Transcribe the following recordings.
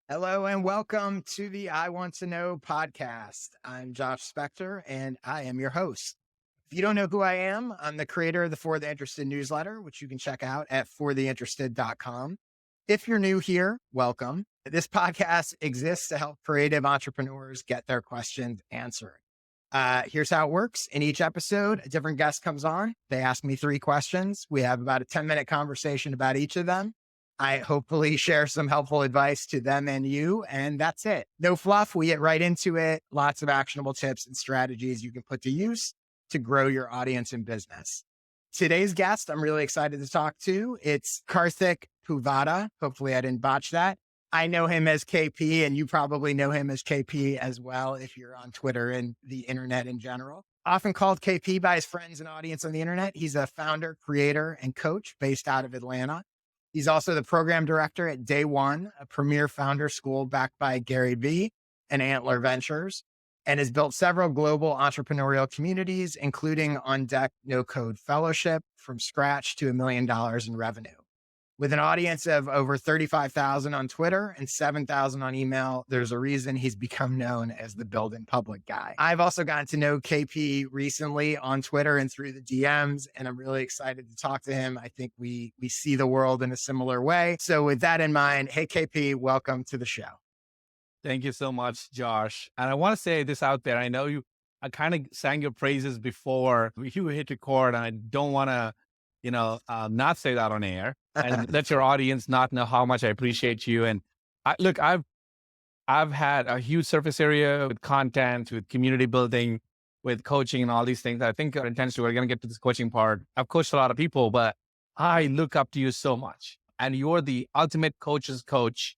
Hello and welcome to the I Want to Know podcast. I'm Josh Spector and I am your host. If you don't know who I am, I'm the creator of the For the Interested newsletter, which you can check out at fortheinterested.com. If you're new here, welcome. This podcast exists to help creative entrepreneurs get their questions answered. Here's how it works. In each episode, a different guest comes on. They ask me 3 questions. We have about a 10-minute conversation about each of them. I hopefully share some helpful advice to them and you, and that's it. No fluff. We get right into it. Lots of actionable tips and strategies you can put to use to grow your audience and business. Today's guest, I'm really excited to talk to. It's Karthik Puvada. Hopefully I didn't botch that. I know him as KP, and you probably know him as KP as well if you're on Twitter and the internet in general. Often called KP by his friends and audience on the internet. He's a founder, creator, and coach based out of Atlanta. He's also the program director at Day One, a premier founder school backed by Gary Vee and Antler Ventures, and has built several global entrepreneurial communities, including On Deck No Code Fellowship from scratch to $1 million in revenue. With an audience of over 35,000 on Twitter and 7,000 on email, there's a reason he's become known as the building public guy. I've also gotten to know KP recently on Twitter and through the DMs, and I'm really excited to talk to him. I think we see the world in a similar way. So with that in mind, hey, KP, welcome to the show. Thank you so much, Josh. And I want to say this out there. I kind of sang your praises before you hit record, and I don't want to, not say that on air and let your audience not know how much I appreciate you. And I've had a huge surface area with content, with community building, with coaching and all these things. I think intentionally we're going to get to this coaching part. I've coached a lot of people, but I look up to you so much. And you're the ultimate coach's coach.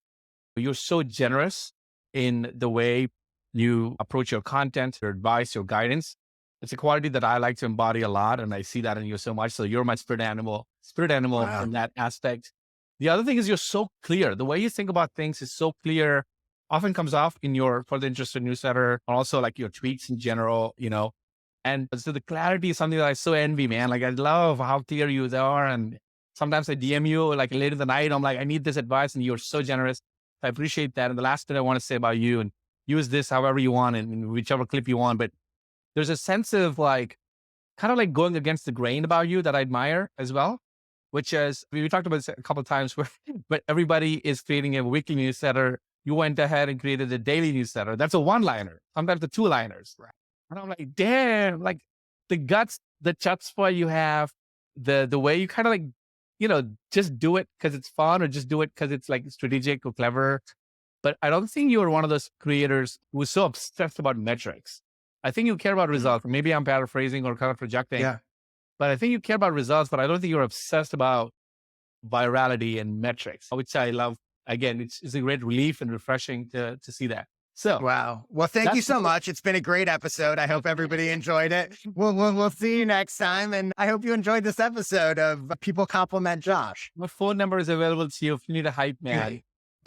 You're so generous in the way you approach your content, your advice, your guidance. It's a quality that I like to embody a lot, and I see that in you so much. So you're my spirit animal Wow. in that aspect. The other thing is you're so clear. The way you think about things is so clear, often comes off in your For the Interested newsletter, and also like your tweets in general, And so the clarity is something that I so envy, man. Like I love how clear you are. And sometimes I DM you like late in the night. I'm like, I need this advice, and you're so generous. I appreciate that. And the last thing I want to say about you, and use this however you want and in whichever clip you want, but there's a sense of like, kind of like going against the grain about you that I admire as well, which is, we talked about this a couple of times where, but everybody is creating a weekly newsletter. You went ahead and created a daily newsletter. That's a one-liner, sometimes the two-liners. Right. And I'm like, damn, like the guts, the chutzpah you have, the way you kind of like, just do it because it's fun or just do it because it's like strategic or clever. But I don't think you're one of those creators who's so obsessed about metrics. I think you care about results. Maybe I'm paraphrasing or kind of projecting, Yeah. but I think you care about results, but I don't think you're obsessed about virality and metrics, which I love. Again, it's a great relief and refreshing to see that. So Wow. Well, thank you that's so much. It's been a great episode. I hope everybody enjoyed it. We'll see you next time. And I hope you enjoyed this episode of People Compliment Josh. my phone number is available to you if you need a hype man.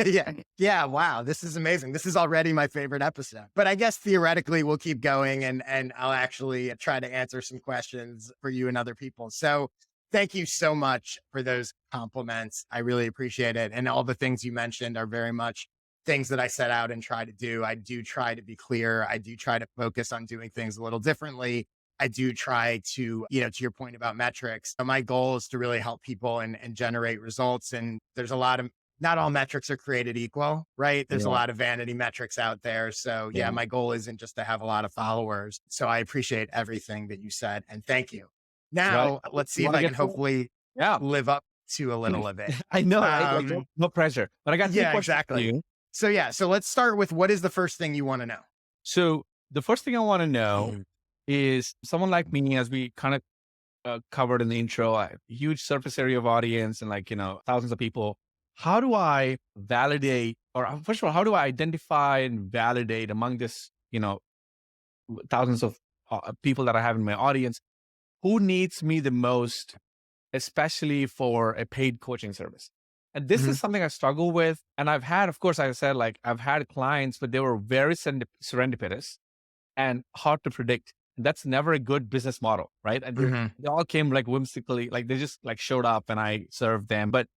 Yeah. Yeah. Wow. This is amazing. This is already my favorite episode. But I guess theoretically we'll keep going and I'll actually try to answer some questions for you and other people. So thank you so much for those compliments. I really appreciate it. And all the things you mentioned are very much things that I set out and try to do. I do try to be clear. I do try to focus on doing things a little differently. I do try to, to your point about metrics, my goal is to really help people and generate results. And there's a lot of, not all metrics are created equal, right? There's a Yeah. lot of vanity metrics out there. So yeah, Yeah. my goal isn't just to have a lot of followers. So I appreciate everything that you said and thank you. Right. Now let's see You if want to I can get to it? hopefully Yeah. live up to a little of it. I know, right? Like, Um, no pressure. But I got three yeah, questions for exactly. you. So yeah, so let's start with what is the first thing you want to know? So the first thing I want to know is someone like me, as we kind of covered in the intro, I have a huge surface area of audience and like, thousands of people. How do I validate, or first of all, how do I identify and validate among this, thousands of people that I have in my audience, who needs me the most, especially for a paid coaching service? And this Mhm. is something I struggle with. And I've had, of course, I said, like I've had clients, but they were very serendipitous and hard to predict. That's never a good business model, right? And Mhm. they all came like whimsically, like they just like showed up and I served them. But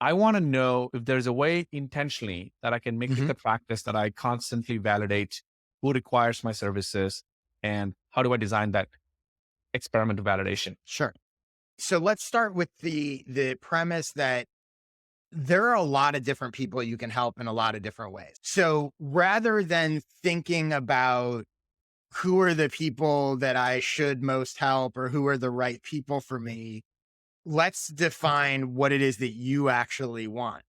I want to know if there's a way intentionally that I can make it Hmm. a practice that I constantly validate who requires my services and how do I design that experimental validation. Sure. So let's start with the premise that there are a lot of different people you can help in a lot of different ways. So rather than thinking about who are the people that I should most help or who are the right people for me, let's define what it is that you actually want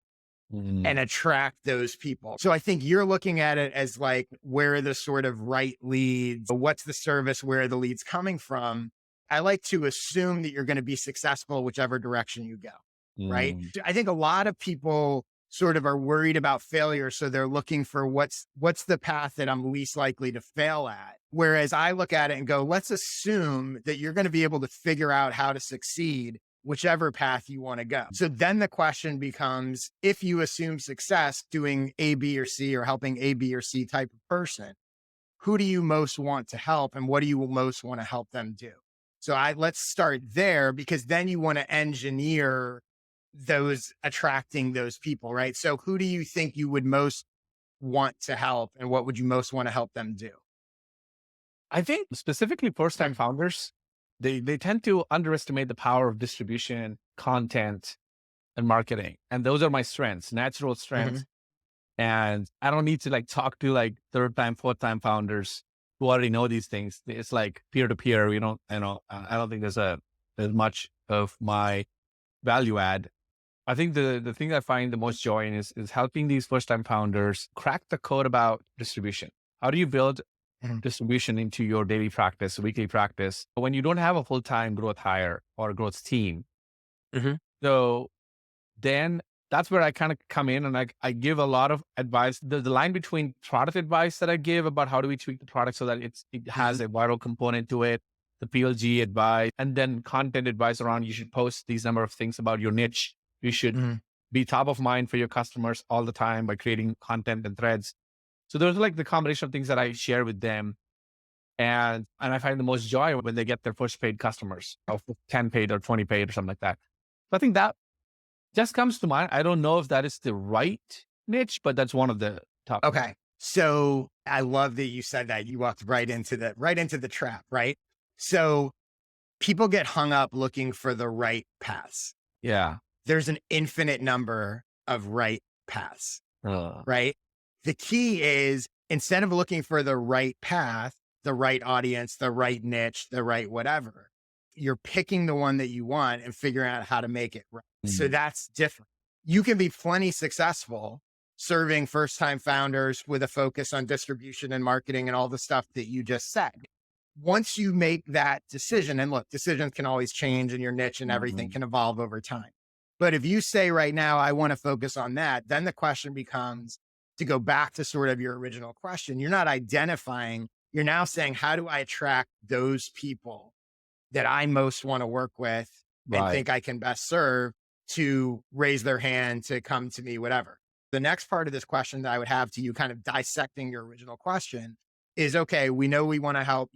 Mm, and attract those people. So I think you're looking at it as like, where are the sort of right leads? What's the service? Where are the leads coming from? I like to assume that you're going to be successful whichever direction you go, right? mm, I think a lot of people sort of are worried about failure. So they're looking for what's the path that I'm least likely to fail at. Whereas I look at it and go, let's assume that you're going to be able to figure out how to succeed whichever path you want to go. So then the question becomes, if you assume success doing A, B, or C, or helping A, B, or C type of person, who do you most want to help and what do you most want to help them do? So let's start there, because then you want to engineer those attracting those people, right? So who do you think you would most want to help and what would you most want to help them do? I think specifically first time founders, they tend to underestimate the power of distribution, content, and marketing. And those are my strengths, natural Mhm. strengths. And I don't need to like talk to like third time, fourth time founders who already know these things. It's like peer to peer. We don't, I don't think there's much of my value add. I think the thing I find the most joy in is helping these first time founders crack the code about distribution. How do you build Mhm. distribution into your daily practice, weekly practice, when you don't have a full time growth hire or growth team? Mhm. So then that's where I kind of come in and I give a lot of advice. The line between product advice that I give about how do we tweak the product so that it has Mhm. a viral component to it, the PLG advice, and then content advice around you should post these number of things about your niche. You should Mhm. be top of mind for your customers all the time by creating content and threads. So those are like the combination of things that I share with them. And I find the most joy when they get their first paid customers of 10 paid or 20 paid or something like that. So I think that just comes to mind. I don't know if that is the right niche, but that's one of the top ones. Okay. So I love that you said that. You walked right into the trap, right? So people get hung up looking for the right paths. Yeah. There's an infinite number of right paths, Uh, right? The key is, instead of looking for the right path, the right audience, the right niche, the right whatever, you're picking the one that you want and figuring out how to make it right. So mm, that's different. You can be plenty successful serving first time founders with a focus on distribution and marketing and all the stuff that you just said. Once you make that decision, and look, decisions can always change and your niche and everything mhm. can evolve over time. But if you say right now, I want to focus on that, then the question becomes, to go back to sort of your original question, you're not identifying, you're now saying, how do I attract those people that I most want to work with and Right. think I can best serve to raise their hand, to come to me, whatever. The next part of this question that I would have to you, kind of dissecting your original question, is, okay, we know we want to help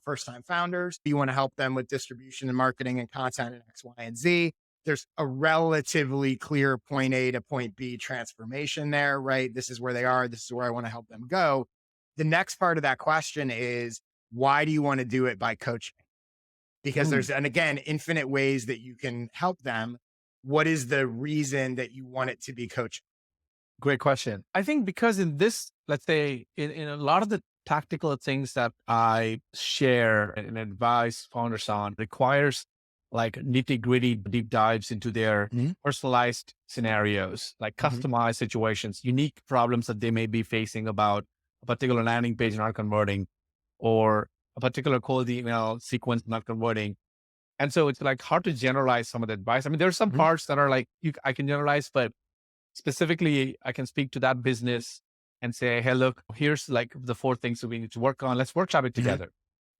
first time founders. You want to help them with distribution and marketing and content and X, Y, and Z. There's a relatively clear point A to point B transformation there, right? This is where they are. This is where I want to help them go. The next part of that question is, why do you want to do it by coaching? Because Mm, there's, and again, infinite ways that you can help them. What is the reason that you want it to be coaching? great question. I think because in this, let's say, in a lot of the tactical things that I share and advise founders on requires like nitty gritty deep dives into their Mhm. personalized scenarios, like Mhm. customized situations, unique problems that they may be facing about a particular landing page not converting or a particular cold email sequence not converting. And so it's like hard to generalize some of the advice. I mean, there are some Mhm. parts that are like I can generalize, but specifically I can speak to that business and say, hey, look, here's like the four things that we need to work on. Let's workshop it Mhm. together.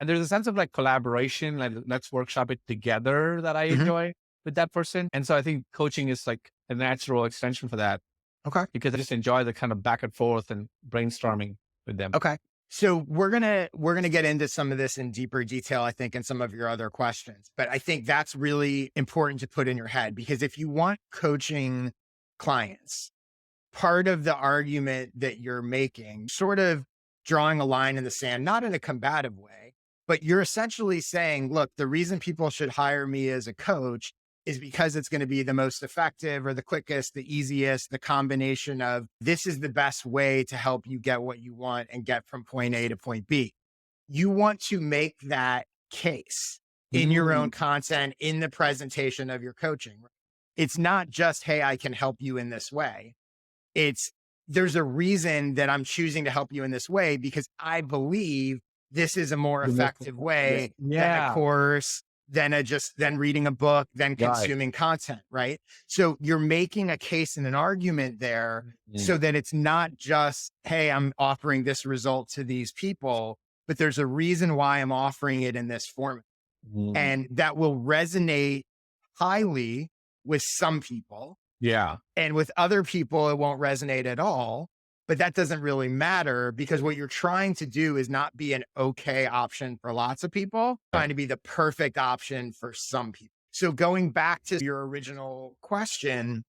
And there's a sense of like collaboration, like let's workshop it together that I Mhm. enjoy with that person. And so I think coaching is like a natural extension for that Okay. because I just enjoy the kind of back and forth and brainstorming with them. Okay. So we're gonna get into some of this in deeper detail, I think, in some of your other questions. But I think that's really important to put in your head, because if you want coaching clients. Part of the argument that you're making, sort of drawing a line in the sand, not in a combative way, but you're essentially saying, look, the reason people should hire me as a coach is because it's going to be the most effective or the quickest, the easiest, the combination of this is the best way to help you get what you want and get from point A to point B. You want to make that case in your own content, in the presentation of your coaching. It's not just, hey, I can help you in this way. It's there's a reason that I'm choosing to help you in this way because I believe this is a more effective way than a course, than reading a book, than consuming content, right? So you're making a case and an argument there so that it's not just, hey, I'm offering this result to these people, but there's a reason why I'm offering it in this format. And that will resonate highly with some people. Yeah. And with other people, it won't resonate at all. But that doesn't really matter because what you're trying to do is not be an okay option for lots of people, trying to be the perfect option for some people. So going back to your original question,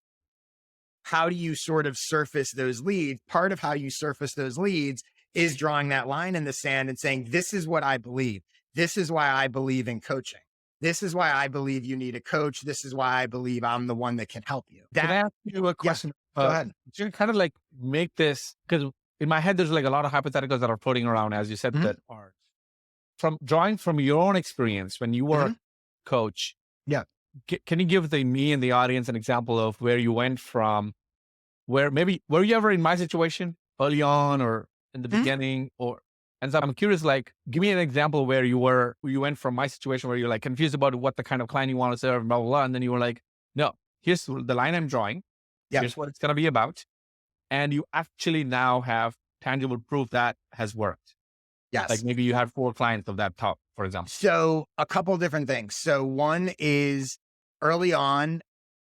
how do you sort of surface those leads? Part of how you surface those leads is drawing that line in the sand and saying, this is what I believe. This is why I believe in coaching. This is why I believe you need a coach. This is why I believe I'm the one that can help you. Can I ask you a question? Go ahead. You kind of like make this, because in my head, there's like a lot of hypotheticals that are floating around, as you said, that are drawing from your own experience when you were a coach. Yeah. Can you give me and the audience an example of where you went from were you ever in my situation early on or in the beginning and so I'm curious, like, give me an example where you went from my situation where you're like confused about what the kind of client you want to serve, blah, blah, blah. And then you were like, no, here's the line I'm drawing. Yeah. Here's what it's going to be about. And you actually now have tangible proof that has worked. Yes. Like maybe you had 4 clients of that top, for example. So a couple of different things. So one is early on,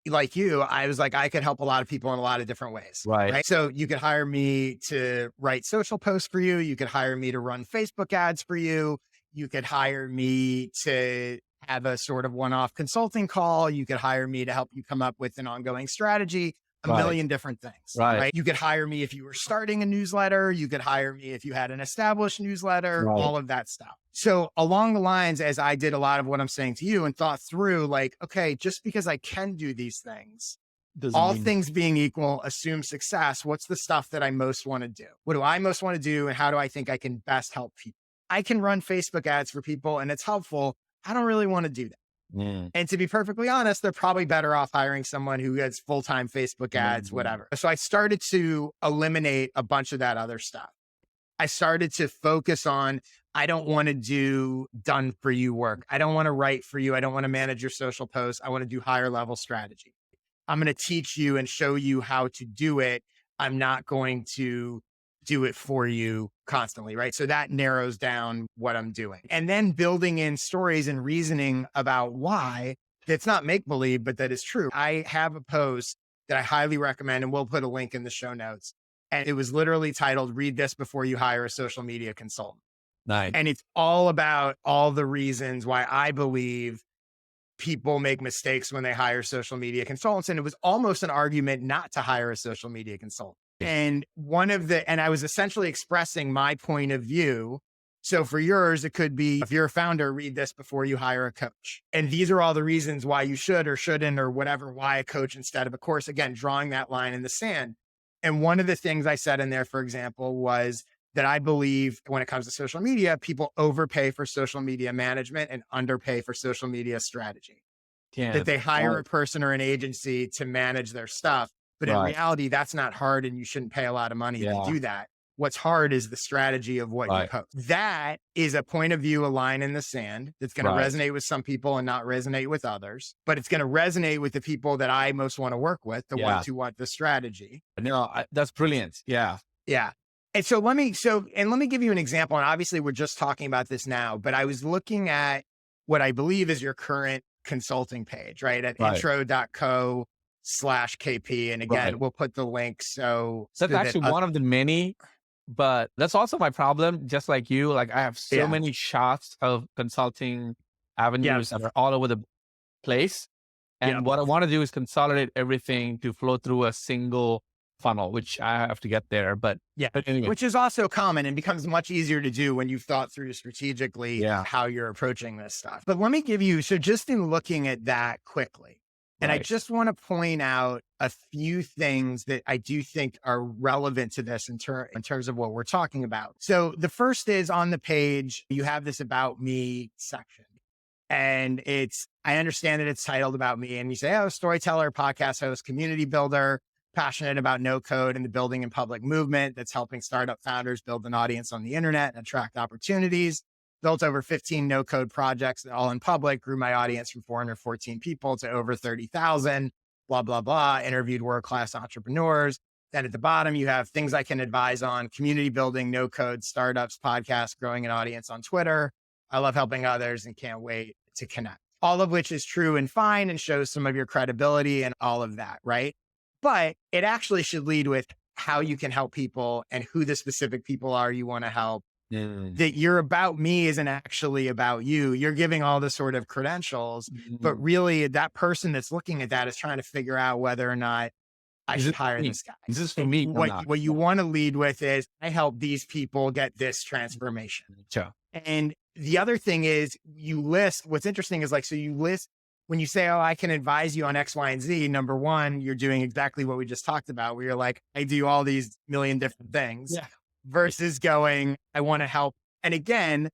like you, I was like, I could help a lot of people in a lot of different ways. Right. So you could hire me to write social posts for you. You could hire me to run Facebook ads for you. You could hire me to have a sort of one-off consulting call. You could hire me to help you come up with an ongoing strategy, a million different things. Right. You could hire me if you were starting a newsletter. You could hire me if you had an established newsletter, all of that stuff. So along the lines, as I did a lot of what I'm saying to you and thought through like, okay, just because I can do these things, all things being equal, assume success. What's the stuff that I most want to do? What do I most want to do? And how do I think I can best help people? I can run Facebook ads for people and it's helpful. I don't really want to do that. And to be perfectly honest, they're probably better off hiring someone who has full-time Facebook ads, whatever. So I started to eliminate a bunch of that other stuff. I started to focus on, I don't want to do done for you work. I don't want to write for you. I don't want to manage your social posts. I want to do higher level strategy. I'm going to teach you and show you how to do it. I'm not going to do it for you constantly, right? So that narrows down what I'm doing. And then building in stories and reasoning about why it's not make-believe, but that is true. I have a post that I highly recommend, and we'll put a link in the show notes. And it was literally titled, "Read This Before You Hire a Social Media Consultant." Nice. And it's all about all the reasons why I believe people make mistakes when they hire social media consultants. And it was almost an argument not to hire a social media consultant. And I was essentially expressing my point of view. So for yours, it could be, if you're a founder, read this before you hire a coach. And these are all the reasons why you should or shouldn't or whatever, why a coach instead of a course. Again, drawing that line in the sand. And one of the things I said in there, for example, was that I believe when it comes to social media, people overpay for social media management and underpay for social media strategy. Yeah, that they hire a person or an agency to manage their stuff. But in reality, that's not hard and you shouldn't pay a lot of money to do that. What's hard is the strategy of what you post. That is a point of view, a line in the sand that's going to resonate with some people and not resonate with others. But it's going to resonate with the people that I most want to work with, the ones who want the strategy. No, that's brilliant. Yeah. Yeah. And so let me give you an example. And obviously we're just talking about this now, but I was looking at what I believe is your current consulting page, right? At intro.co/KP. And again, we'll put the link. So that's actually one of the many, but that's also my problem. Just like you, like I have so many shots of consulting avenues that are all over the place. And what I want to do is consolidate everything to flow through a single funnel, which I have to get there. But anyway. Which is also common and becomes much easier to do when you've thought through strategically Yeah. how you're approaching this stuff. But let me give you, so just in looking at that quickly, and I just want to point out a few things that I do think are relevant to this in terms of what we're talking about. So the first is on the page, you have this about me section. And I understand that it's titled about me. And you say, oh, storyteller, podcast host, community builder, passionate about no code and the building and public movement that's helping startup founders build an audience on the internet and attract opportunities. Built over 15 no code projects, all in public, grew my audience from 414 people to over 30,000, blah, blah, blah. Interviewed world-class entrepreneurs. Then at the bottom, you have things I can advise on: community building, no code, startups, podcasts, growing an audience on Twitter. I love helping others and can't wait to connect. All of which is true and fine and shows some of your credibility and all of that, right? But it actually should lead with how you can help people and who the specific people are you want to help. That your about me isn't actually about you. You're giving all the sort of credentials, but really that person that's looking at that is trying to figure out whether or not I should hire this guy. Is this for me? What you want to lead with is, I help these people get this transformation. Sure. And the other thing is you list, what's interesting is so you list, when you say, oh, I can advise you on X, Y, and Z, number one, you're doing exactly what we just talked about, where you're like, I do all these million different things. Yeah. Versus going, I want to help. And again,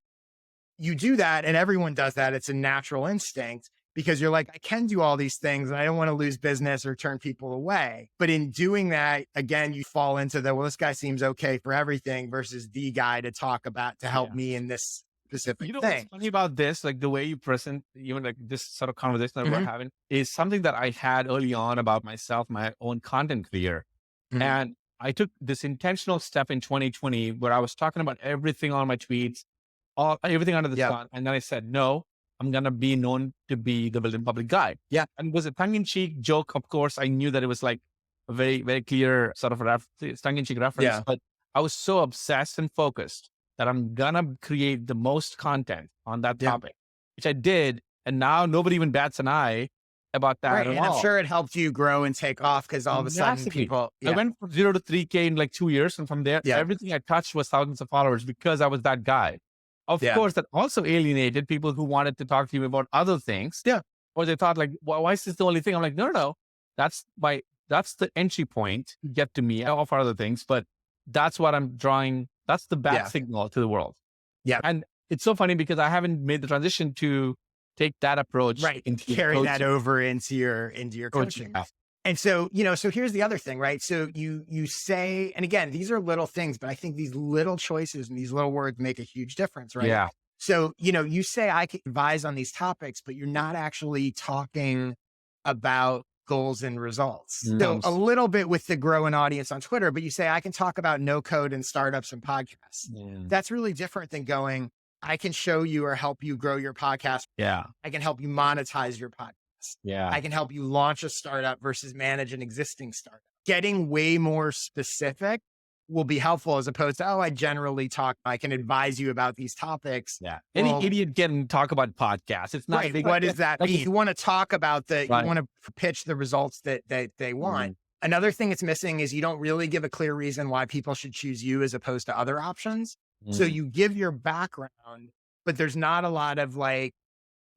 you do that and everyone does that. It's a natural instinct because you're like, I can do all these things and I don't want to lose business or turn people away. But in doing that, again, you fall into well, this guy seems okay for everything versus the guy to talk about to help me in this specific thing. What's funny about this, like the way you present, even like this sort of conversation that we're having, is something that I had early on about myself, my own content career. And I took this intentional step in 2020 where I was talking about everything on my tweets, everything under the sun. And then I said, no, I'm going to be known to be the built in public guy. Yeah. And it was a tongue-in-cheek joke. Of course, I knew that it was like a very, very clear sort of tongue-in-cheek reference. Yeah. But I was so obsessed and focused that I'm going to create the most content on that topic, which I did. And now nobody even bats an eye about that at and all. I'm sure it helped you grow and take off because all of a sudden people... I went from 0 to 3K in like 2 years. And from there, everything I touched was thousands of followers because I was that guy. Of course, that also alienated people who wanted to talk to you about other things. Yeah. Or they thought like, why is this the only thing? I'm like, no. That's the entry point to get to me. I offer other things, but that's what I'm drawing. That's the bat signal to the world. Yeah. And it's so funny because I haven't made the transition to take that approach. Right. And carry that over into your coaching. And so, so here's the other thing, right? So you say, and again, these are little things, but I think these little choices and these little words make a huge difference, right? Yeah. So, you say I can advise on these topics, but you're not actually talking about goals and results. So a little bit with the grow an audience on Twitter, but you say I can talk about no code and startups and podcasts. That's really different than going, I can show you or help you grow your podcast. Yeah. I can help you monetize your podcast. Yeah. I can help you launch a startup versus manage an existing startup. Getting way more specific will be helpful as opposed to, I generally talk, I can advise you about these topics. Yeah. Any idiot can talk about podcasts. It's not big. What does that mean? You want to talk about you want to pitch the results that they want. Another thing it's missing is you don't really give a clear reason why people should choose you as opposed to other options. So you give your background, but there's not a lot of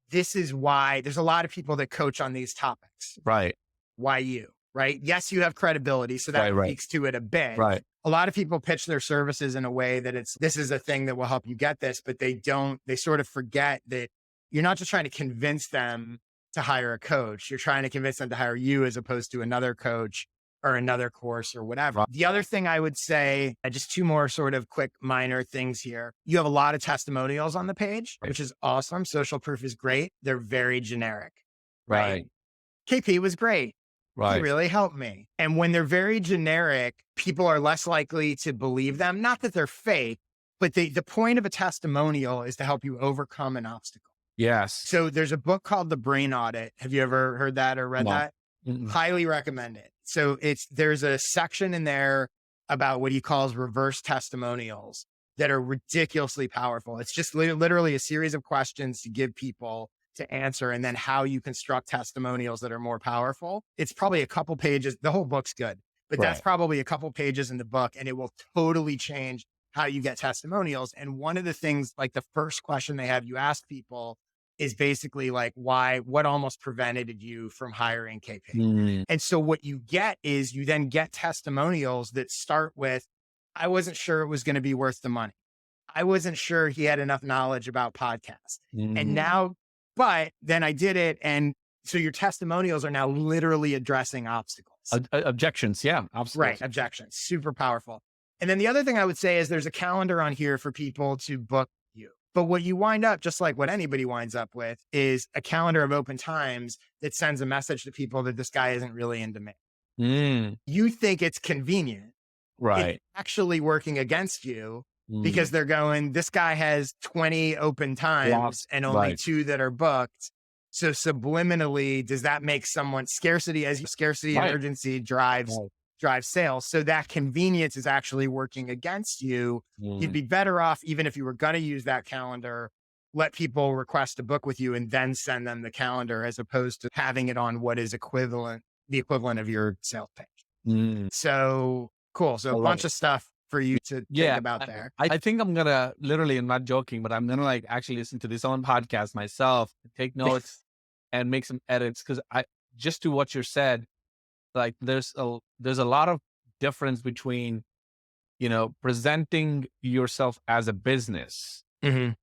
this is why. There's a lot of people that coach on these topics. Right. Why you? Right. Yes, you have credibility. So that speaks to it a bit. Right. A lot of people pitch their services in a way that this is a thing that will help you get this, but they sort of forget that you're not just trying to convince them to hire a coach. You're trying to convince them to hire you as opposed to another coach or another course or whatever. The other thing I would say, just two more sort of quick minor things here. You have a lot of testimonials on the page, which is awesome. Social proof is great. They're very generic. Right. KP was great. Right. He really helped me. And when they're very generic, people are less likely to believe them. Not that they're fake, but the point of a testimonial is to help you overcome an obstacle. Yes. So there's a book called The Brain Audit. Have you ever heard that or read that? Highly recommend it. So there's a section in there about what he calls reverse testimonials that are ridiculously powerful. It's just literally a series of questions to give people to answer, and then how you construct testimonials that are more powerful. It's probably a couple pages. The whole book's good, but that's Right. probably a couple pages in the book, and it will totally change how you get testimonials. And one of the things, like the first question they have you ask people is basically like, what almost prevented you from hiring KP? Mm. And so what you get is you then get testimonials that start with, I wasn't sure it was going to be worth the money. I wasn't sure he had enough knowledge about podcasts. And Mm. now, but then I did it. And so your testimonials are now literally addressing obstacles. Objections. Yeah, absolutely. Right. Objections. Super powerful. And then the other thing I would say is there's a calendar on here for people to book you. But what you wind up, just like what anybody winds up with, is a calendar of open times that sends a message to people that this guy isn't really into me. Mm. You think it's convenient. Right. It's actually working against you Mm. because they're going, this guy has 20 open times Lots. and only Right. 2 that are booked. So subliminally, does that make someone scarcity and Right. urgency drives sales? So that convenience is actually working against you. You'd Mm. be better off, even if you were going to use that calendar, let people request a book with you and then send them the calendar, as opposed to having it on what is the equivalent of your sales page. Mm. So cool. So I a love bunch it. of stuff for you to think Yeah, about there. I think I'm gonna literally, I'm not joking, but I'm gonna like actually listen to this own podcast myself, take notes, and make some edits, because I just to what you said, like there's a lot of difference between presenting yourself as a business, Mhm.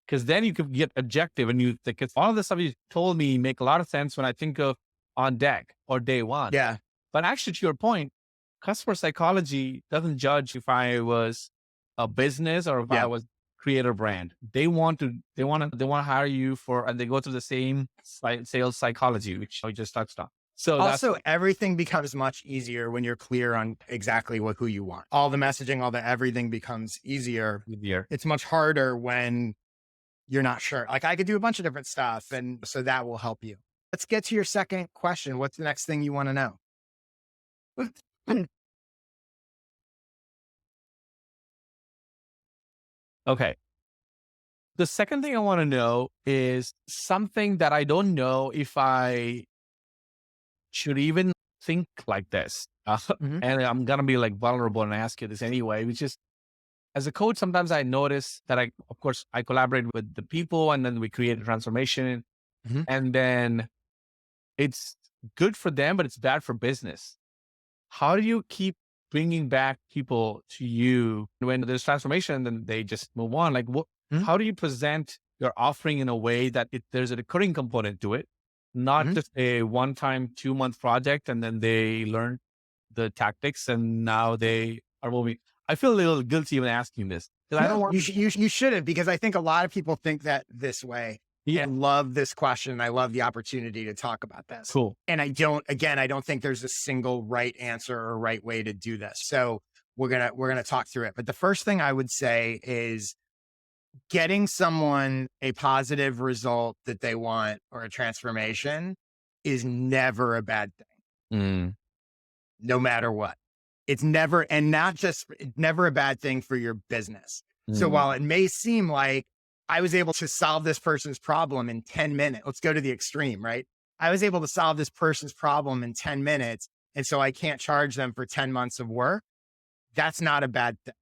because then you could get objective, and you think it's all of the stuff you told me make a lot of sense when I think of on deck or day one. Yeah. But actually, to your point, customer psychology doesn't judge if I was a business or if I Yeah. was creator brand. They want to hire you and they go through the same sales psychology, which I just touched on. So Also, everything becomes much easier when you're clear on exactly who you want. All the messaging, everything becomes easier. easier. It's much harder when you're not sure. Like I could do a bunch of different stuff, and so that will help you. Let's get to your second question. What's the next thing you want to know? Okay. The second thing I want to know is something that I don't know if I should even think like this. Mhm. And I'm going to be like vulnerable and ask you this anyway, which is, as a coach, sometimes I notice that of course, I collaborate with the people and then we create a transformation, Mhm. and then it's good for them, but it's bad for business. How do you keep bringing back people to you when there's transformation and then they just move on? Like Mhm. how do you present your offering in a way that there's a recurring component to it, not Mhm. just a one-time 2-month project and then they learn the tactics and now they are moving? I feel a little guilty when asking this because I don't No, want. you shouldn't, because I think a lot of people think that this way. Yeah, I love this question. I love the opportunity to talk about this. cool. And I don't think there's a single right answer or right way to do this. So we're going to talk through it. But the first thing I would say is getting someone a positive result that they want or a transformation is never a bad thing, Mm. no matter what. It's never, and not just, never a bad thing for your business. So Mm. while it may seem like I was able to solve this person's problem in 10 minutes, let's go to the extreme, right? I was able to solve this person's problem in 10 minutes. And so I can't charge them for 10 months of work. That's not a bad thing.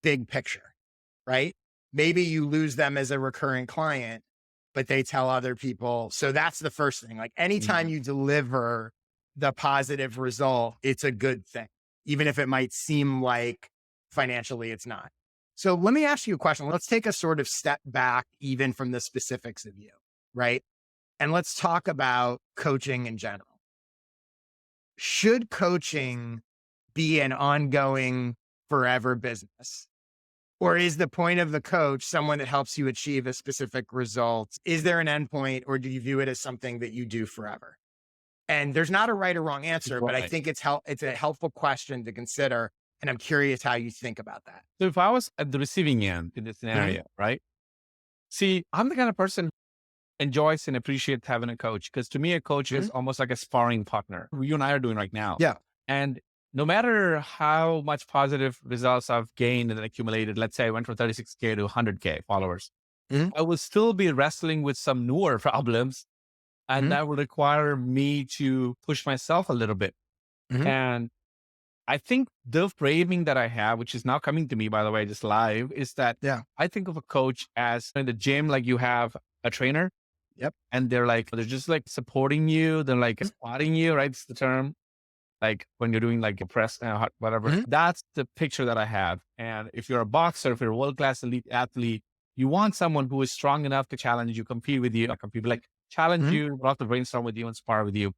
Big picture, right? Maybe you lose them as a recurring client, but they tell other people. So that's the first thing. Like anytime you deliver the positive result, it's a good thing, even if it might seem like financially it's not. So let me ask you a question. Let's take a sort of step back, even from the specifics of you, right? And let's talk about coaching in general. Should coaching be an ongoing, forever business? Or is the point of the coach someone that helps you achieve a specific result? Is there an endpoint, or do you view it as something that you do forever? And there's not a right or wrong answer, but I Right. think it's a helpful question to consider. And I'm curious how you think about that. So if I was at the receiving end in this scenario, right? See, I'm the kind of person who enjoys and appreciates having a coach, because to me, a coach is almost like a sparring partner. You and I are doing right now. Yeah. And no matter how much positive results I've gained and accumulated, let's say I went from 36K to 100K followers. Mhm. I will still be wrestling with some newer problems, and Mhm. that will require me to push myself a little bit. Mhm. And I think the framing that I have, which is now coming to me, by the way, just live, is that Yeah. I think of a coach as in the gym, like you have a trainer Yep. and they're just like supporting you. They're like Mhm. spotting you, right? It's the term. Like when you're doing like a press, whatever. Mhm. That's the picture that I have. And if you're a boxer, if you're a world-class elite athlete, you want someone who is strong enough to challenge you, compete with you, not compete, but like challenge Mhm. you, not to brainstorm with you and spar with you.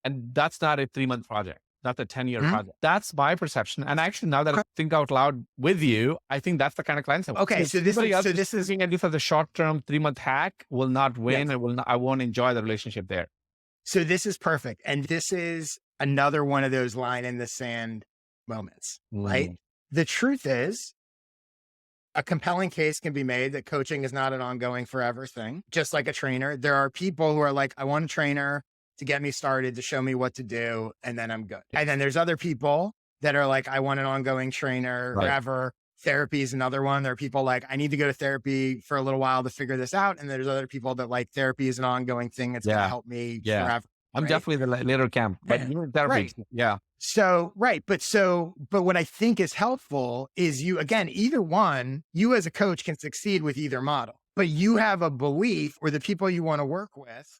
And that's not a 3-month project, not a 10-year Mhm. project. That's my perception. And actually, now that I Okay. think out loud with you, I think that's the kind of clients I want. Okay. If somebody else is looking at this as a short-term 3-month hack, will not Yes. win. I won't enjoy the relationship there. So this is perfect. And this is another one of those line in the sand moments, right? Mm. The truth is, a compelling case can be made that coaching is not an ongoing forever thing. Just like a trainer, there are people who are like, I want a trainer to get me started, to show me what to do, and then I'm good. And then there's other people that are like, I want an ongoing trainer Right. forever. Therapy is another one. There are people like, I need to go to therapy for a little while to figure this out. And there's other people that like therapy is an ongoing thing. It's going to Yeah. help me Yeah. forever. I'm Right. definitely the later camp, but you're in therapy. Right. Yeah. So, right. But what I think is helpful is you, again, either one, you as a coach can succeed with either model, but you have a belief or the people you want to work with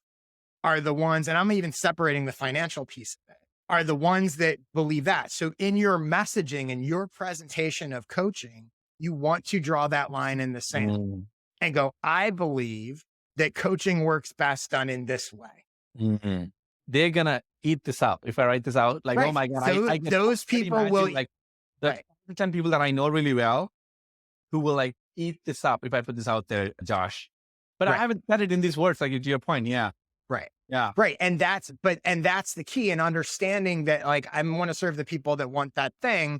are the ones, and I'm even separating the financial piece of it, are the ones that believe that. So in your messaging and your presentation of coaching, you want to draw that line in the sand Mm. and go, I believe that coaching works best done in this way. Mhm. They're gonna eat this up if I write this out. Like, oh Right. my God, So I can those already people will, imagine like the right. 10 people that I know really well who will like eat this up if I put this out there, Josh. But I Right. haven't said it in these words, like to your point. Yeah. Right. Yeah. Right. And that's the key in understanding that, like, I want to serve the people that want that thing.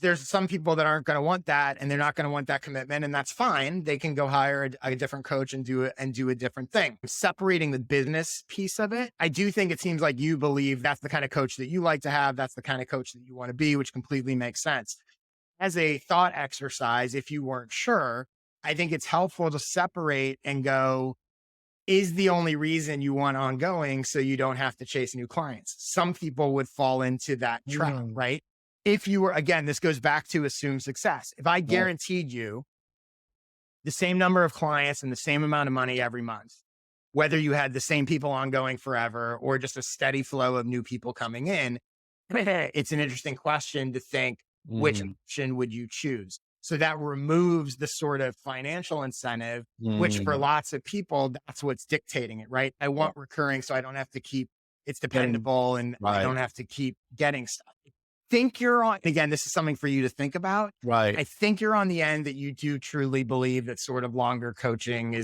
There's some people that aren't going to want that and they're not going to want that commitment. And that's fine. They can go hire a different coach and do it and do a different thing. Separating the business piece of it. I do think it seems like you believe that's the kind of coach that you like to have. That's the kind of coach that you want to be, which completely makes sense. As a thought exercise, if you weren't sure, I think it's helpful to separate and go, is the only reason you want ongoing so you don't have to chase new clients. Some people would fall into that trap, Mm. right? If you were, again, this goes back to assume success. If I Right. guaranteed you the same number of clients and the same amount of money every month, whether you had the same people ongoing forever or just a steady flow of new people coming in, it's an interesting question to think, which Mhm. option would you choose? So that removes the sort of financial incentive, which for Mm. lots of people, that's what's dictating it, right? I want recurring so I don't have to keep, it's Getting dependable and I right. don't have to keep getting stuff. Think you're on, again, this is something for you to think about. I Right. think you're on the end that you do truly believe that sort of longer coaching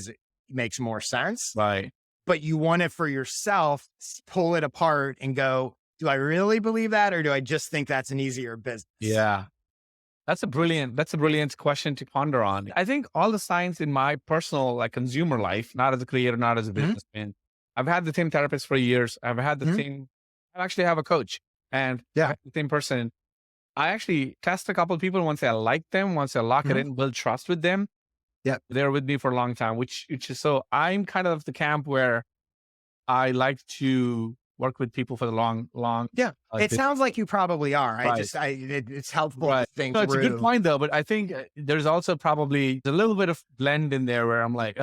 makes more sense, Right. but you want it for yourself, pull it apart and go, do I really believe that? Or do I just think that's an easier business? Yeah. That's a brilliant question to ponder on. I think all the signs in my personal like consumer life, not as a creator, not as a Mhm. businessman. I've had the same therapist for years. I've had the Mhm. same, I actually have a coach and I Yeah. have the same person. I actually test a couple of people once I like them, once I lock it Mhm. in, build trust with them. Yep. They're with me for a long time, which is so I'm kind of the camp where I like to work with people for the long, Yeah. It this, sounds like you probably are. right. It's helpful to Right. think No, it's a good through. point though, but I think there's also probably a little bit of blend in there where I'm like,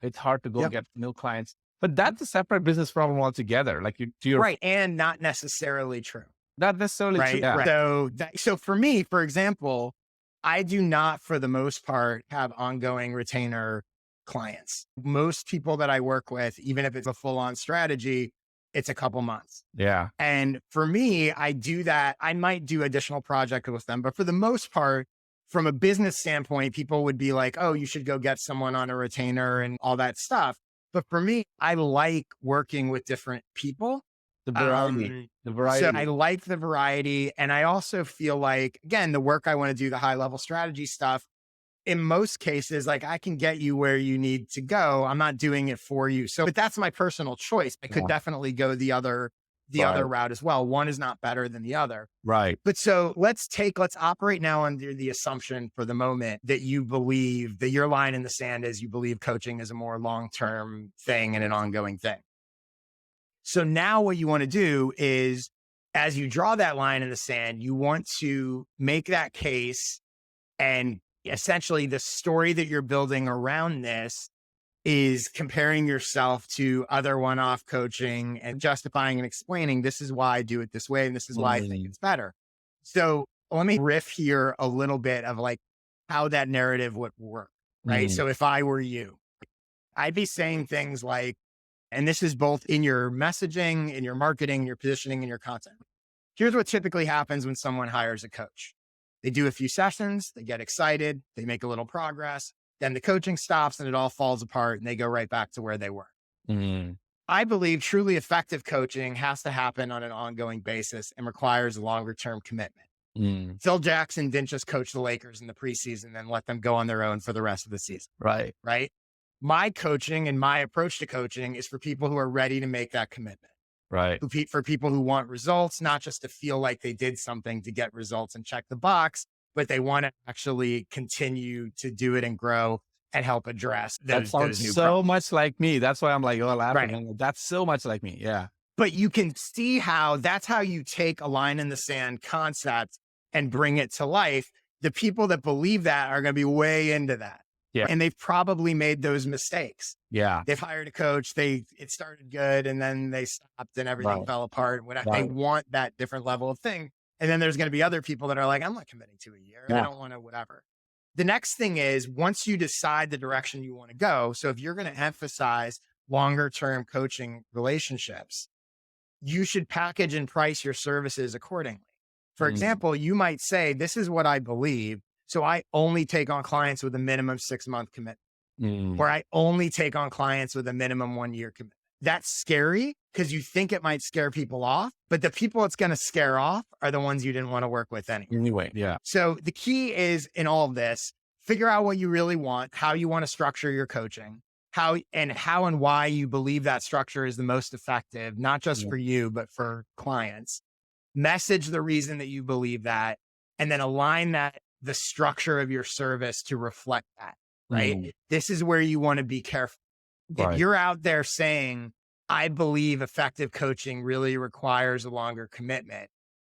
it's hard to go Yep. get new clients. But that's a separate business problem altogether. Like to your Right. And not necessarily true. not necessarily true. Right. Yeah. So for me, for example, I do not, for the most part, have ongoing retainer clients. Most people that I work with, even if it's a full on strategy, it's a couple months. Yeah. And for me, I do that. I might do additional projects with them, but for the most part, from a business standpoint, people would be like, oh, you should go get someone on a retainer and all that stuff. But for me, I like working with different people. The variety. Um, The so variety. I like the variety. And I also feel like, again, the work I want to do, the high level strategy stuff, in most cases, like I can get you where you need to go. I'm not doing it for you. So, but that's my personal choice. I could Yeah. definitely go the other the other route as well. One is not better than the other. Right. But so let's operate now under the assumption for the moment that you believe that your line in the sand is you believe coaching is a more long-term thing and an ongoing thing. So now what you want to do is, as you draw that line in the sand, you want to make that case, and essentially the story that you're building around this is comparing yourself to other one-off coaching and justifying and explaining, this is why I do it this way and this is why I think it's better. So let me riff here a little bit of like how that narrative would work, right? So if I were you, I'd be saying things like, and this is both in your messaging, in your marketing, your positioning, and your content. Here's what typically happens when someone hires a coach. They do a few sessions, they get excited, they make a little progress, then the coaching stops and it all falls apart and they go right back to where they were. I believe truly effective coaching has to happen on an ongoing basis and requires a longer term commitment. Phil Jackson didn't just coach the Lakers in the preseason and let them go on their own for the rest of the season. Right. My coaching and my approach to coaching is for people who are ready to make that commitment. Right. For people who want results, not just to feel like they did something to get results and check the box, but they want to actually continue to do it and grow and help address That sounds so much like me. That's why I'm like, oh, laughing. Right. That's so much like me. Yeah. But you can see how that's how you take a line in the sand concept and bring it to life. The people that believe that are going to be way into that. Yeah. And they've probably made those mistakes. Yeah. They've hired a coach. It started good and then they stopped and everything fell apart. They want that different level of thing. And then there's going to be other people that are like, I'm not committing to a year. I don't want to, whatever. The next thing is, once you decide the direction you want to go. So if you're going to emphasize longer term coaching relationships, you should package and price your services accordingly. For example, you might say, this is what I believe. So I only take on clients with a minimum 6-month commitment, or I only take on clients with a minimum 1-year commitment. That's scary because you think it might scare people off, but the people it's going to scare off are the ones you didn't want to work with anyway. Yeah. So the key is in all of this, figure out what you really want, how you want to structure your coaching, how and why you believe that structure is the most effective, not just for you, but for clients. Message the reason that you believe that, and then align the structure of your service to reflect that, right? This is where you want to be careful. If you're out there saying, I believe effective coaching really requires a longer commitment,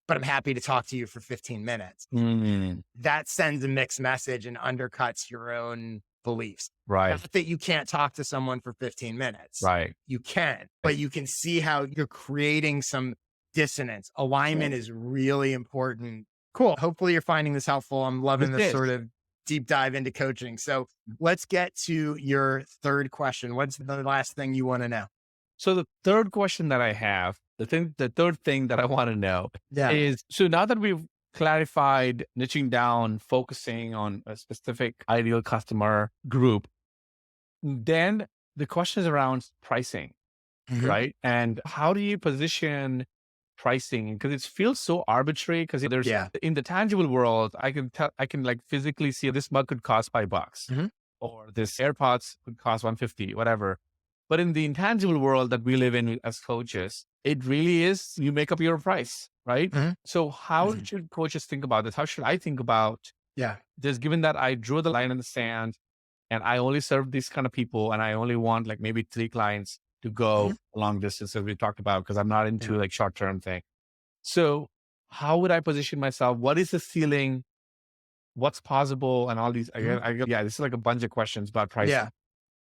but I'm happy to talk to you for 15 minutes. That sends a mixed message and undercuts your own beliefs. Right. Not that you can't talk to someone for 15 minutes. Right. You can, but you can see how you're creating some dissonance. Alignment is really important. Cool. Hopefully you're finding this helpful. I'm loving this sort of deep dive into coaching. So let's get to your third question. What's the last thing you want to know? So the third question that I have, the third thing that I want to know is, so now that we've clarified niching down, focusing on a specific ideal customer group, then the question is around pricing, right? And how do you position pricing? Because it feels so arbitrary, because there's in the tangible world, I can like physically see this mug could cost $5 or this AirPods could cost $150, whatever. But in the intangible world that we live in as coaches, it really is, you make up your price, right? So how should coaches think about this? How should I think about this, given that I drew the line in the sand and I only serve these kind of people and I only want like maybe 3 clients to go long distance, as we talked about, because I'm not into like short-term thing. So how would I position myself? What is the ceiling? What's possible? And all these, this is like a bunch of questions about pricing. Yeah.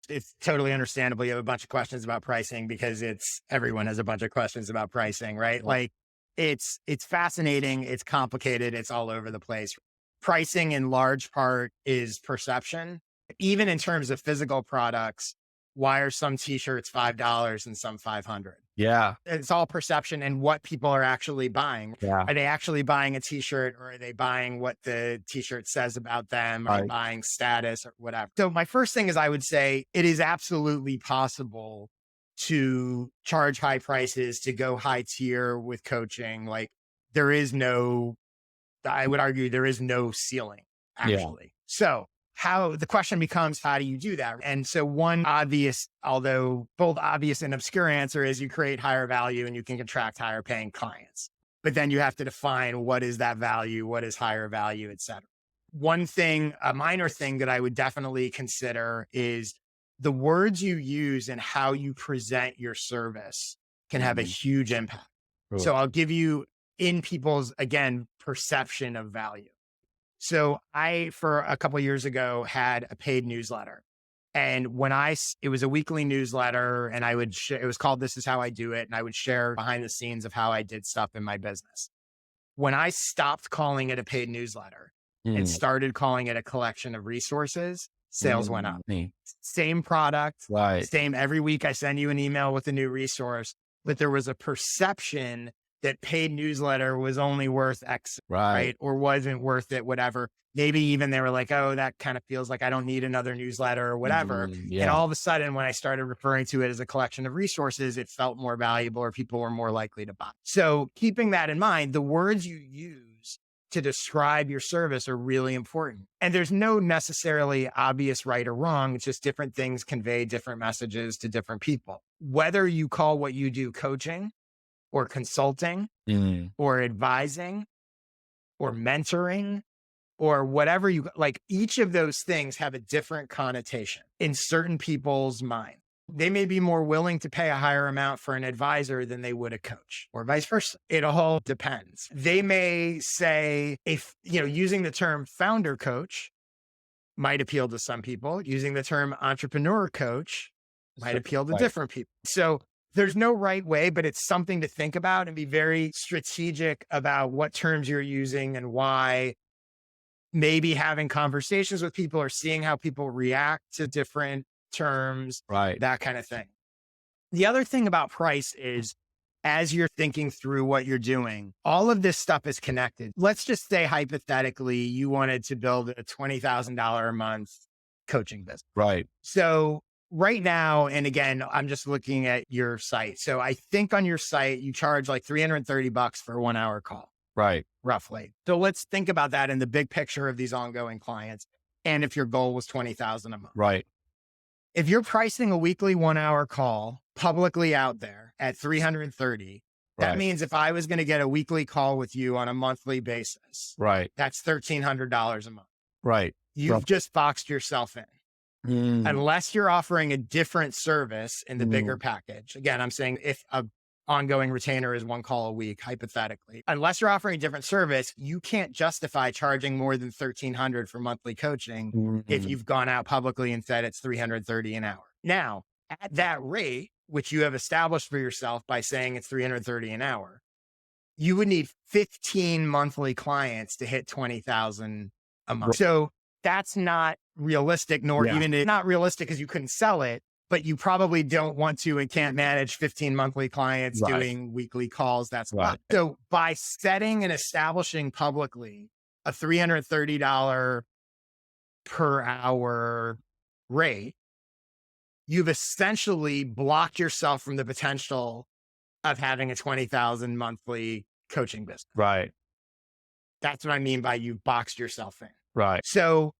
It's totally understandable. You have a bunch of questions about pricing because everyone has a bunch of questions about pricing, right? Like it's fascinating. It's complicated. It's all over the place. Pricing in large part is perception. Even in terms of physical products, why are some t-shirts $5 and some $500? Yeah. It's all perception and what people are actually buying. Yeah. Are they actually buying a t-shirt, or are they buying what the t-shirt says about them? Are they buying status or whatever? So my first thing is, I would say it is absolutely possible to charge high prices, to go high tier with coaching. Like I would argue there is no ceiling actually. So how the question becomes, how do you do that? And so one obvious, although both obvious and obscure answer is you create higher value and you can attract higher paying clients. But then you have to define what is that value, what is higher value, et cetera. One thing, a minor thing that I would definitely consider is the words you use and how you present your service can have a huge impact. Cool. So I'll give you in people's, again, perception of value. So I, for a couple of years ago, had a paid newsletter. And when it was a weekly newsletter and I would, it was called This Is How I Do It. And I would share behind the scenes of how I did stuff in my business. When I stopped calling it a paid newsletter and started calling it a collection of resources, sales went up. Same product, same every week. I send you an email with a new resource, but there was a perception that paid newsletter was only worth X, right? Or wasn't worth it, whatever. Maybe even they were like, oh, that kind of feels like I don't need another newsletter or whatever. And all of a sudden, when I started referring to it as a collection of resources, it felt more valuable or people were more likely to buy. So keeping that in mind, the words you use to describe your service are really important. And there's no necessarily obvious right or wrong. It's just different things convey different messages to different people. Whether you call what you do coaching or consulting or advising or mentoring or whatever you like, each of those things have a different connotation in certain people's mind. They may be more willing to pay a higher amount for an advisor than they would a coach or vice versa. It all depends. They may say, if, using the term founder coach might appeal to some people. Using the term entrepreneur coach might appeal to different people. So there's no right way, but it's something to think about and be very strategic about what terms you're using and why. Maybe having conversations with people or seeing how people react to different terms, that kind of thing. The other thing about price is as you're thinking through what you're doing, all of this stuff is connected. Let's just say hypothetically, you wanted to build a $20,000 a month coaching business. So right now, and again, I'm just looking at your site. So I think on your site, you charge like $330 for a 1 hour call. Roughly. So let's think about that in the big picture of these ongoing clients. And if your goal was 20,000 a month. If you're pricing a weekly 1 hour call publicly out there at 330, that means if I was going to get a weekly call with you on a monthly basis, that's $1,300 a month. You've just boxed yourself in. Unless you're offering a different service in the bigger package. Again, I'm saying if a ongoing retainer is 1 call a week, hypothetically. Unless you're offering a different service, you can't justify charging more than $1,300 for monthly coaching if you've gone out publicly and said it's $330 an hour. Now, at that rate, which you have established for yourself by saying it's $330 an hour, you would need 15 monthly clients to hit 20,000 a month. So that's not realistic, nor even not realistic because you couldn't sell it. But you probably don't want to and can't manage 15 monthly clients doing weekly calls. That's a lot. So by setting and establishing publicly a $330 per hour rate, you've essentially blocked yourself from the potential of having a 20,000 monthly coaching business. That's what I mean by you've boxed yourself in. So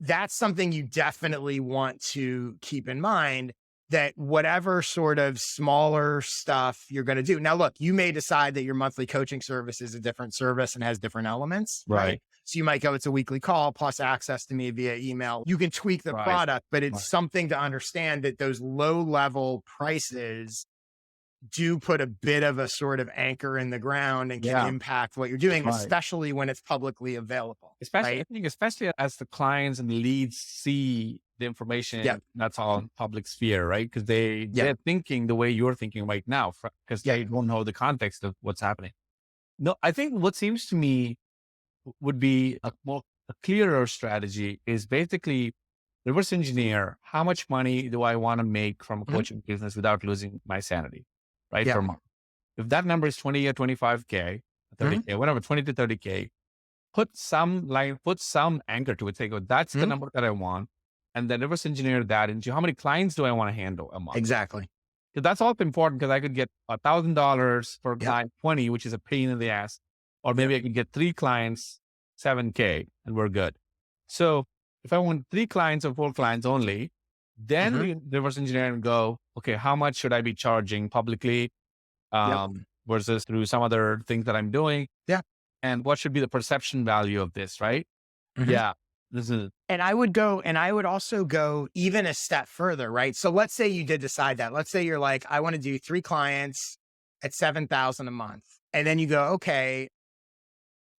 that's something you definitely want to keep in mind, that whatever sort of smaller stuff you're going to do. Now, look, you may decide that your monthly coaching service is a different service and has different elements, right? So you might go, it's a weekly call plus access to me via email. You can tweak the product, but it's something to understand that those low level prices do put a bit of a sort of anchor in the ground and can impact what you're doing, especially when it's publicly available. I think especially as the clients and the leads see the information that's all public sphere, right? Because they're thinking the way you're thinking right now, because they don't know the context of what's happening. No, I think what seems to me would be a clearer strategy is basically reverse engineer how much money do I want to make from a coaching business without losing my sanity. Per month. If that number is 20 or 25K, 30K, whatever, 20 to 30K, put some anchor to it. Say, that's the number that I want. And then reverse engineer that into how many clients do I want to handle a month? Exactly. Because that's all important, because I could get $1,000 per client, 20, which is a pain in the ass. Or maybe I could get 3 clients, 7K, and we're good. So if I want 3 clients or 4 clients only, then Mhm. we reverse engineer and go, okay, how much should I be charging publicly Yep. versus through some other things that I'm doing? Yeah. And what should be the perception value of this, right? Mhm. Yeah. This is And I would also go even a step further, right? So let's say you did decide that. Let's say you're like, I want to do 3 clients at 7,000 a month. And then you go, okay,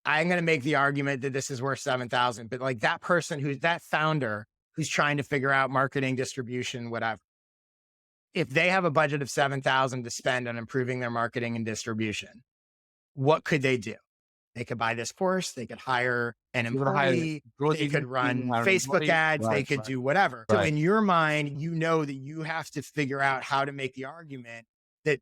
I'm going to make the argument that this is worth 7,000, but like that person who's that founder who's trying to figure out marketing, distribution, whatever, if they have a budget of 7,000 to spend on improving their marketing and distribution, what could they do? They could buy this course, they could hire an you want to hire employee, growth they could agency, run hire an Facebook employee. ads, they Right, could right, do whatever. So right. in your mind, you know that you have to figure out how to make the argument that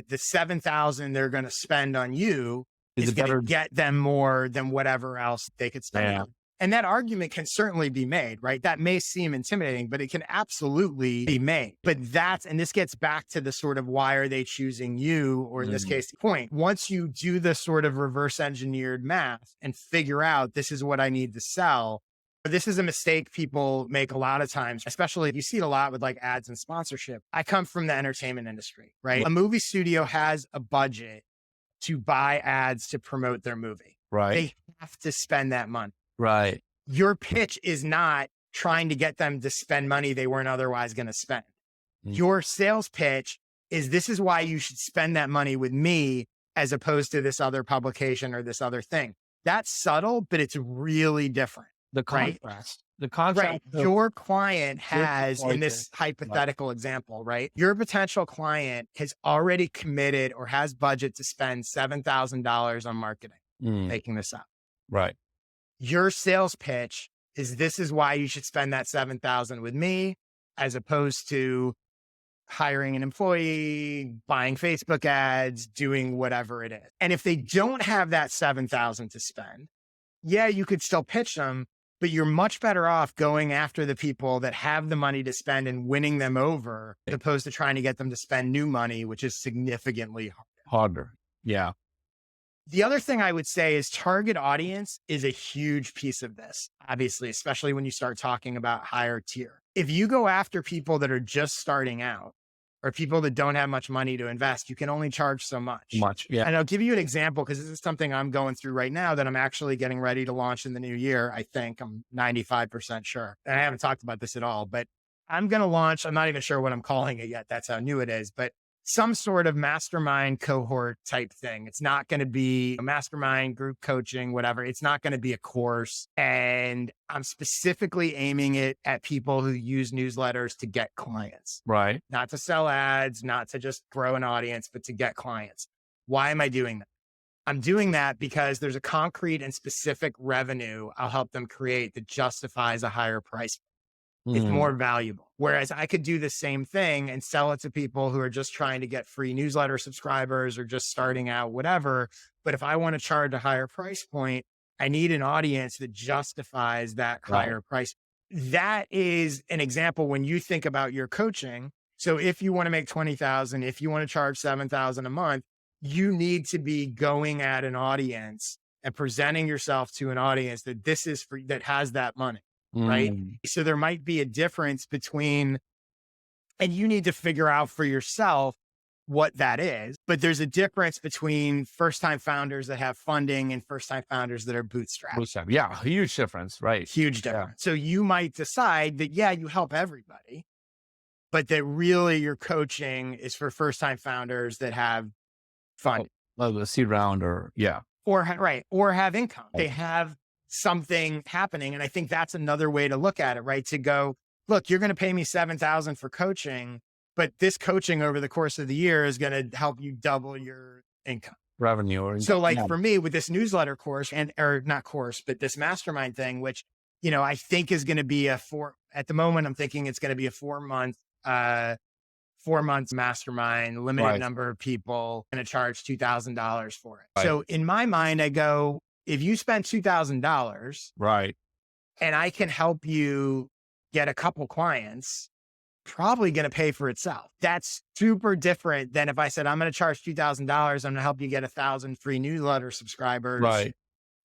the 7,000 they're going to spend on you Is is it going to better? get them more than whatever else they could spend. Yeah. on. And that argument can certainly be made, right? That may seem intimidating, but it can absolutely be made. But and this gets back to the sort of why are they choosing you, or in this case, the point. Once you do the sort of reverse engineered math and figure out this is what I need to sell, this is a mistake people make a lot of times, especially you see it a lot with like ads and sponsorship. I come from the entertainment industry, right? A movie studio has a budget to buy ads to promote their movie. Right. They have to spend that money. Right. Your pitch is not trying to get them to spend money they weren't otherwise going to spend. Your sales pitch is this is why you should spend that money with me as opposed to this other publication or this other thing. That's subtle, but it's really different. The Right? contrast. The contrast. Right. Your client has, in this disappointed. hypothetical example, right? Your potential client has already committed or has budget to spend $7,000 on marketing, making this up. Right. Your sales pitch is this is why you should spend that 7,000 with me, as opposed to hiring an employee, buying Facebook ads, doing whatever it is. And if they don't have that 7,000 to spend, yeah, you could still pitch them, but you're much better off going after the people that have the money to spend and winning them over, as opposed to trying to get them to spend new money, which is significantly Harder. Yeah. The other thing I would say is target audience is a huge piece of this, obviously, especially when you start talking about higher tier. If you go after people that are just starting out or people that don't have much money to invest, you can only charge so much. Yeah. And I'll give you an example because this is something I'm going through right now that I'm actually getting ready to launch in the new year. I think I'm 95% sure. And I haven't talked about this at all, but I'm going to launch. I'm not even sure what I'm calling it yet. That's how new it is, but some sort of mastermind cohort type thing. It's not going to be a mastermind group coaching, whatever. It's not going to be a course. And I'm specifically aiming it at people who use newsletters to get clients, Right. not to sell ads, not to just grow an audience, but to get clients. Why am I doing that? I'm doing that because there's a concrete and specific revenue I'll help them create that justifies a higher price. It's more valuable. Whereas I could do the same thing and sell it to people who are just trying to get free newsletter subscribers or just starting out, whatever. But if I want to charge a higher price point, I need an audience that justifies that higher price. That is an example when you think about your coaching. So if you want to make 20,000, if you want to charge 7,000 a month, you need to be going at an audience and presenting yourself to an audience that this is for, that has that money. Right. So there might be a difference between, and you need to figure out for yourself what that is, but there's a difference between first time founders that have funding and first time founders that are bootstrapped. Yeah. Huge difference. Right. Huge difference. So you might decide that, yeah, you help everybody, but that really your coaching is for first time founders that have funding. Like a seed round or or have income. They have something happening. And I think that's another way to look at it, right? To go, look, you're going to pay me 7,000 for coaching, but this coaching over the course of the year is going to help you double your income. Revenue. Or so like for me with this newsletter course or not course, but this mastermind thing, which, you know, I think is going to be at the moment, I'm thinking it's going to be a 4 months mastermind, limited number of people, going to charge $2,000 for it. So in my mind, I go, if you spend $2,000, right, and I can help you get a couple clients, probably going to pay for itself. That's super different than if I said, I'm going to charge $2,000. I'm going to help you get 1,000 free newsletter subscribers. Right.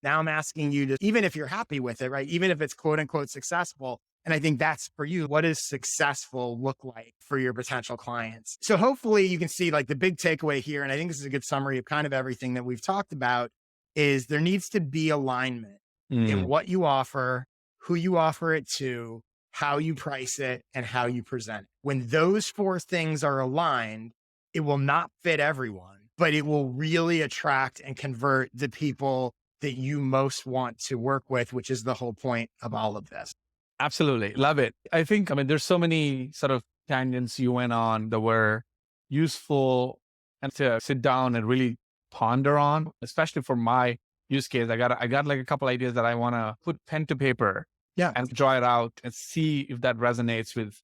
Now I'm asking you to, even if you're happy with it, right? Even if it's quote unquote successful. And I think that's for you. What does successful look like for your potential clients? So hopefully you can see like the big takeaway here. And I think this is a good summary of kind of everything that we've talked about is there needs to be alignment in what you offer, who you offer it to, how you price it, and how you present it. When those four things are aligned, it will not fit everyone, but it will really attract and convert the people that you most want to work with, which is the whole point of all of this. Absolutely. Love it. I think, I mean, there's so many sort of tangents you went on that were useful and to sit down and really ponder on, especially for my use case. I got like a couple ideas that I want to put pen to paper and draw it out and see if that resonates with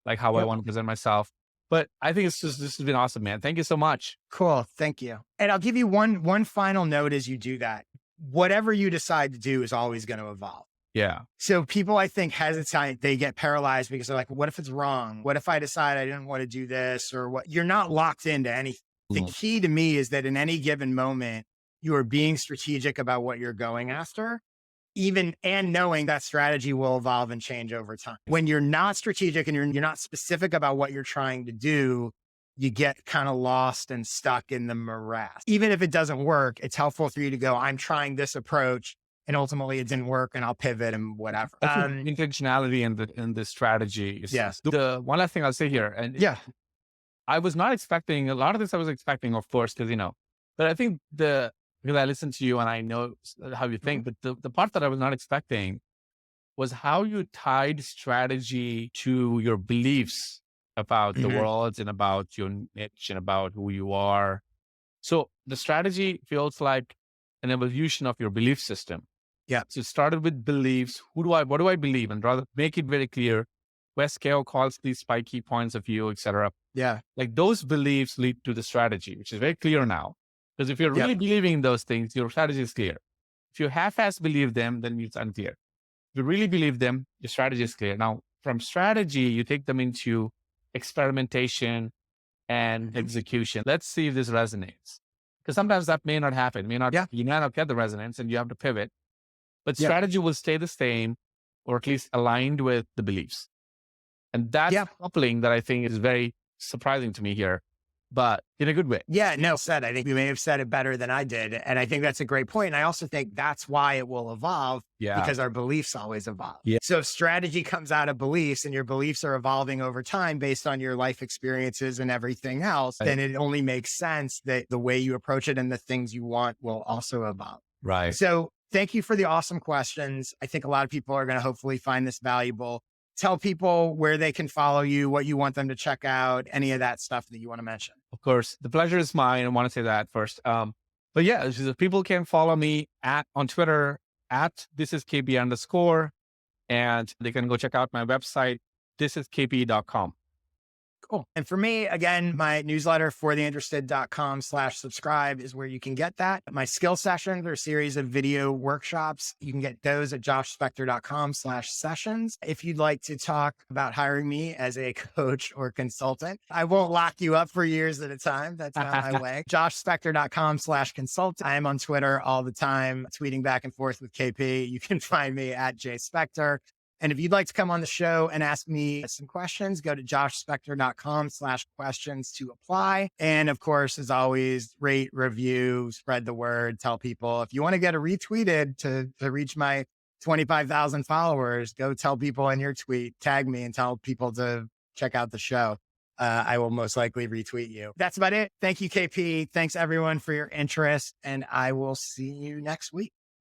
like how I want to present myself. But I think this has been awesome, man. Thank you so much. Cool. Thank you. And I'll give you one final note as you do that. Whatever you decide to do is always going to evolve. Yeah. So people, I think, hesitate. They get paralyzed because they're like, what if it's wrong? What if I decide I didn't want to do this or what? You're not locked into anything. The key to me is that in any given moment, you are being strategic about what you're going after, and knowing that strategy will evolve and change over time. When you're not strategic and you're not specific about what you're trying to do, you get kind of lost and stuck in the morass. Even if it doesn't work, it's helpful for you to go, I'm trying this approach. And ultimately it didn't work and I'll pivot and whatever. Intentionality in the strategy. Yes. The one last thing I'll say here. And I was not expecting a lot of this. I was expecting, of course, because, but I think because I listened to you and I know how you think, but the part that I was not expecting was how you tied strategy to your beliefs about the world and about your niche and about who you are. So the strategy feels like an evolution of your belief system. Yeah. So it started with beliefs. What do I believe? And rather make it very clear. Wes Kale calls these spiky points of view, etc. Yeah. Like those beliefs lead to the strategy, which is very clear now. Because if you're really believing in those things, your strategy is clear. If you half-ass believe them, then it's unclear. If you really believe them, your strategy is clear. Now, from strategy, you take them into experimentation and execution. Let's see if this resonates. Because sometimes that may not happen. You may not get the resonance and you have to pivot. But strategy will stay the same or at least aligned with the beliefs. And that's coupling that I think is very surprising to me here, but in a good way. Yeah, no, said. I think you may have said it better than I did. And I think that's a great point. And I also think that's why it will evolve because our beliefs always evolve. Yeah. So if strategy comes out of beliefs and your beliefs are evolving over time based on your life experiences and everything else, then it only makes sense that the way you approach it and the things you want will also evolve. Right. So thank you for the awesome questions. I think a lot of people are going to hopefully find this valuable. Tell people where they can follow you, what you want them to check out, any of that stuff that you want to mention. Of course, the pleasure is mine. I want to say that first. But yeah, people can follow me on Twitter at thisiskp_, and they can go check out my website, thisiskp.com. Cool. And for me, again, my newsletter, fortheinterested.com/subscribe is where you can get that. My skill sessions are a series of video workshops. You can get those at joshspector.com/sessions. If you'd like to talk about hiring me as a coach or consultant, I won't lock you up for years at a time. That's not my way. joshspector.com/consultant. I am on Twitter all the time, tweeting back and forth with KP. You can find me at jspector. And if you'd like to come on the show and ask me some questions, go to joshspector.com/questions to apply. And of course, as always, rate, review, spread the word, tell people. If you want to get a retweeted to reach my 25,000 followers, go tell people in your tweet, tag me and tell people to check out the show. I will most likely retweet you. That's about it. Thank you, KP. Thanks everyone for your interest. And I will see you next week.